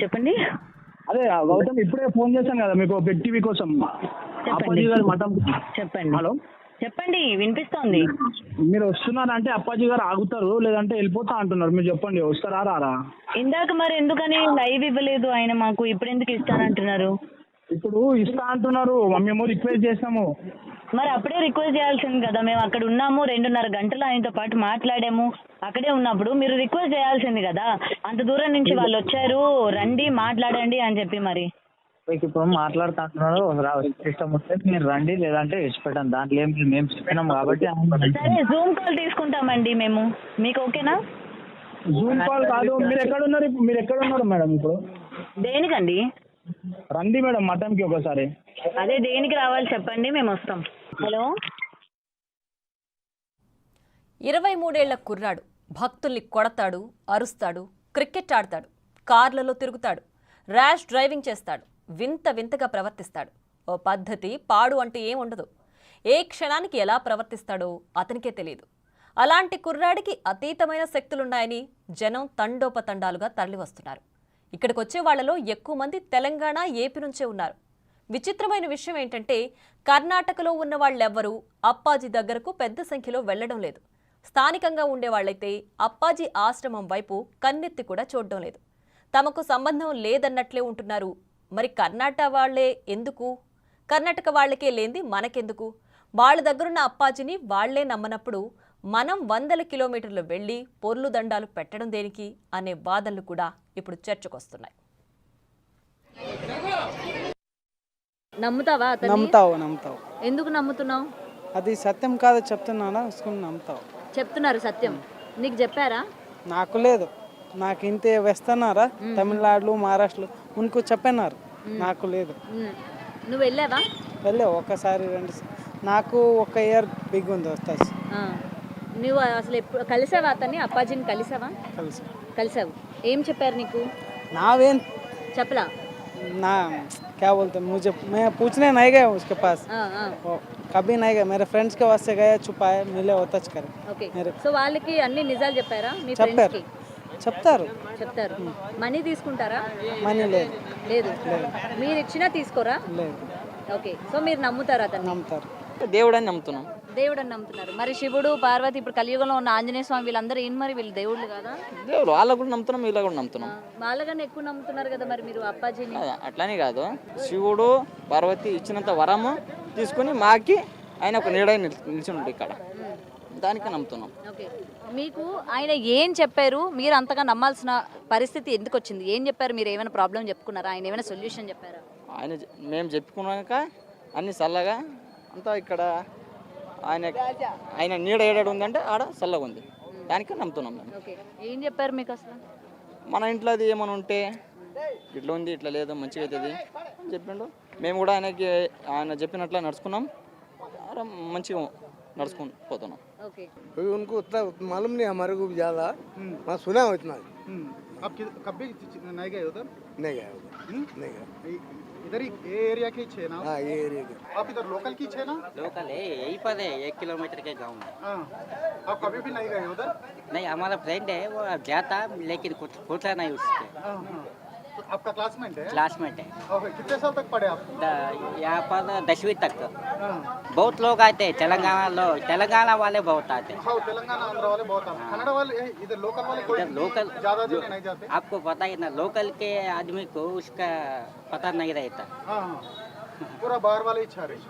చెప్పండి. అదే గౌతమ్ ఇప్పుడే ఫోన్ చేశాను కదా మీకు బిగ్ టీవీ కోసం. చెప్పండి. అప్పాజీ గారు మఠం. చెప్పండి. హలో, చెప్పండి, వినిపిస్తోంది. మీరు వస్తున్నారంటే అప్పాజీ గారు ఆగుతారు, లేదంటే వెళ్ళిపోతా అంటున్నారు. మీరు చెప్పండి, వస్తారా రారా? ఇందాక మరి ఎందుకని లైవ్ ఇవ్వలేదు ఆయన మాకు, ఇప్పుడు ఎందుకు ఇస్తానంటున్నారు? ఇప్పుడు ఇస్తా అంటున్నారు, మేము రిక్వెస్ట్ చేసాము. మరి అప్పుడే రిక్వెస్ట్ చేయాల్సింది కదా, మేము అక్కడ ఉన్నాము 2.5 గంటలు ఆయనతో పాటు మాట్లాడాము. అక్కడే ఉన్నప్పుడు మీరు రిక్వెస్ట్ చేయాల్సింది కదా, అంత దూరం నుంచి వాళ్ళు వచ్చారు, రండి మాట్లాడండి అని చెప్పి. మరి మీకు ఇప్పుడు మాట్లాడుతా అంటున్నారు, ఇష్టం వస్తే మీరు రండి, లేదంటే ఇచ్చిపెట్టాను. దాంట్లో ఏం మేము చెప్పినాం కాబట్టి సరే, జూమ్ కాల్ తీసుకుంటామండి మేము, మీకు ఓకేనా? జూమ్ కాల్ కాదు, మీరు ఎక్కడ ఉన్నారు? మీరు ఎక్కడ ఉన్నారు మేడం ఇప్పుడు? దేనికండి? రండి మేడం మఠంకి ఒకసారి. అదే దేనికి రావాలి చెప్పండి, మేము వస్తాం. హలో. 23 ఏళ్ల కుర్రాడు భక్తుల్ని కొడతాడు, అరుస్తాడు, క్రికెట్ ఆడతాడు, కార్లలో తిరుగుతాడు, ర్యాష్ డ్రైవింగ్ చేస్తాడు, వింత వింతగా ప్రవర్తిస్తాడు. ఓ పద్ధతి పాడు అంటూ ఏం ఉండదు. ఏ క్షణానికి ఎలా ప్రవర్తిస్తాడో అతనికే తెలియదు. అలాంటి కుర్రాడికి అతీతమైన శక్తులున్నాయని జనం తండోపతండాలుగా తరలివస్తున్నారు. ఇక్కడికి వచ్చే వాళ్లలో ఎక్కువ మంది తెలంగాణ, ఏపీ నుంచే ఉన్నారు. విచిత్రమైన విషయం ఏంటంటే, కర్ణాటకలో ఉన్న వాళ్ళెవ్వరూ అప్పాజీ దగ్గరకు పెద్ద సంఖ్యలో వెళ్లడం లేదు. స్థానికంగా ఉండేవాళ్లైతే అప్పాజీ ఆశ్రమం వైపు కన్నెత్తి కూడా చూడడం లేదు. తమకు సంబంధం లేదన్నట్లే ఉంటున్నారు. మరి కర్ణాటక వాళ్లే ఎందుకు? కర్ణాటక వాళ్లకే లేంది మనకెందుకు? వాళ్ళ దగ్గరున్న అప్పాజీని వాళ్లే నమ్మనప్పుడు మనం 100 కిలోమీటర్లు వెళ్లి పొర్లు దండాలు పెట్టడం దేనికి అనే వాదనలు కూడా ఇప్పుడు చర్చకొస్తున్నాయి. నమ్ముతావా? నమ్ముతావు. ఎందుకు నమ్ముతున్నావు? అది సత్యం కాదు చెప్తున్నానా, నమ్ముతావు. చెప్తున్నారు సత్యం. నీకు చెప్పారా? నాకు లేదు, నాకు ఇంతే వేస్తున్నారా తమిళనాడులో, మహారాష్ట్రలో ఉనికి చెప్పన్నారు, నాకు లేదు. నువ్వు వెళ్ళావా? వెళ్ళే ఒకసారి 2 నాకు 1 ఇయర్ బిగ్ ఉంది వస్తుంది. నువ్వు అసలు ఎప్పుడు కలిసావా అతన్ని? అప్పాజీని కలిసావా? కలిసావు. ఏం చెప్పారు నీకు? नावें చెప్పలా? ना क्या बोलते हैं, मुझे मैं पूछने नहीं गया उसके पास, कभी नहीं गया. मेरे फ्रेंड्स के वास्ते गया, छुपाए मिले होता करे. ఓకే. సో వాళ్ళకి అన్ని నిజాలు చెప్పారా మీ ఫ్రెండ్స్ చెప్పారు, కి? చెప్తారు. మనీ తీసుకుంటారా? మనీ లేదు. మీరు ఇచ్చినా తీసుకోరా? లేదు. ఓకే. సో మీరు నమ్ముతారా అతన్ని? నమ్ముతారు. దేవుడు అని నమ్ముతున్నాం. దేవుడు అని నమ్ముతున్నారు. మరి శివుడు, పార్వతి, ఇప్పుడు కలియుగంలో ఉన్న ఆంజనేయ స్వామి, వీళ్ళందరూ ఏం మరి, వీళ్ళు దేవుళ్ళు కదా? దేవుడు వాళ్ళకు కూడా నమ్ముతున్నాం, వీళ్ళ కూడా నమ్ముతున్నాం. వాళ్ళకన్నా ఎక్కువ నమ్ముతున్నారు కదా మరి మీరు అప్పాజీని. అట్లానే కాదు, శివుడు పార్వతి ఇచ్చినంత వరము తీసుకుని మాకి ఆయన ఒక నీడ నిలిచి ఇక్కడ, దానికి నమ్ముతున్నాం. ఓకే. మీకు ఆయన ఏం చెప్పారు? మీరు అంతగా నమ్మాల్సిన పరిస్థితి ఎందుకు వచ్చింది? ఏం చెప్పారు? మీరు ఏమైనా ప్రాబ్లం చెప్పుకున్నారా? ఆయన ఏమైనా సొల్యూషన్ చెప్పారా? ఆయన మేము చెప్పుకున్నాక అన్ని చల్లగా అంతా ఇక్కడ ఆయన నీడ ఏడాడు ఉందంటే ఆడ చల్లగా ఉంది, దానికే నమ్ముతున్నాం మేము. ఓకే. ఏం చెప్పారు మీకు అసలు? మన ఇంట్లో అది ఏమైనా ఉంటే ఇట్లా ఉంది, ఇట్లా లేదు, మంచిగా అవుతుంది అని చెప్పిండు. మేము కూడా ఆయన చెప్పినట్లా నడుచుకున్నాం, మంచిగా నడుచుకుని పోతున్నాం. ఓకే. उनको उतना मालूम नहीं, हमारे को भी ज़्यादा मैं सुना हूँ इतना। आप कभी नहीं गए उधर? नहीं गया उधर, नहीं गया। इधर ही ये एरिया के छे ना? हाँ, ये एरिया के। आप इधर लोकल की छे ना? लोकल है, यही पर है, 1 किलोमीटर के गांव में। हाँ। आप कभी भी नहीं गए उधर? नहीं, हमारा फ्रेंड है, वो जाता लेकिन कुछ पूछा नहीं उससे। हाँ, हाँ। तो आपका क्लासमेट है? क्लासमेट है। ओके। कितने साल तक पढ़े आप? यहाँ पर 10वीं तक। हाँ। बहुत लोग आते हैं, तेलंगाना वाले बहुत आते हैं। हाँ, तेलंगाना आंध्र वाले बहुत आते हैं। कन्नड़ वाले इधर लोकल वाले कोई इधर लोकल ज़्यादा जने नहीं जाते? आपको पता ही ना, लोकल के आदमी को उसका पता नहीं रहता। हाँ, हाँ। पूरा बाहर वाले ही छा रहे।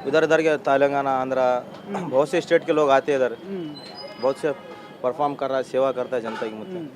इधर के तेलंगाना, आंध्र, बहुत से स्टेट के लोग आते हैं इधर, बहुत से परफॉर्म कर रहा है, सेवा करता है जनता की। मतलब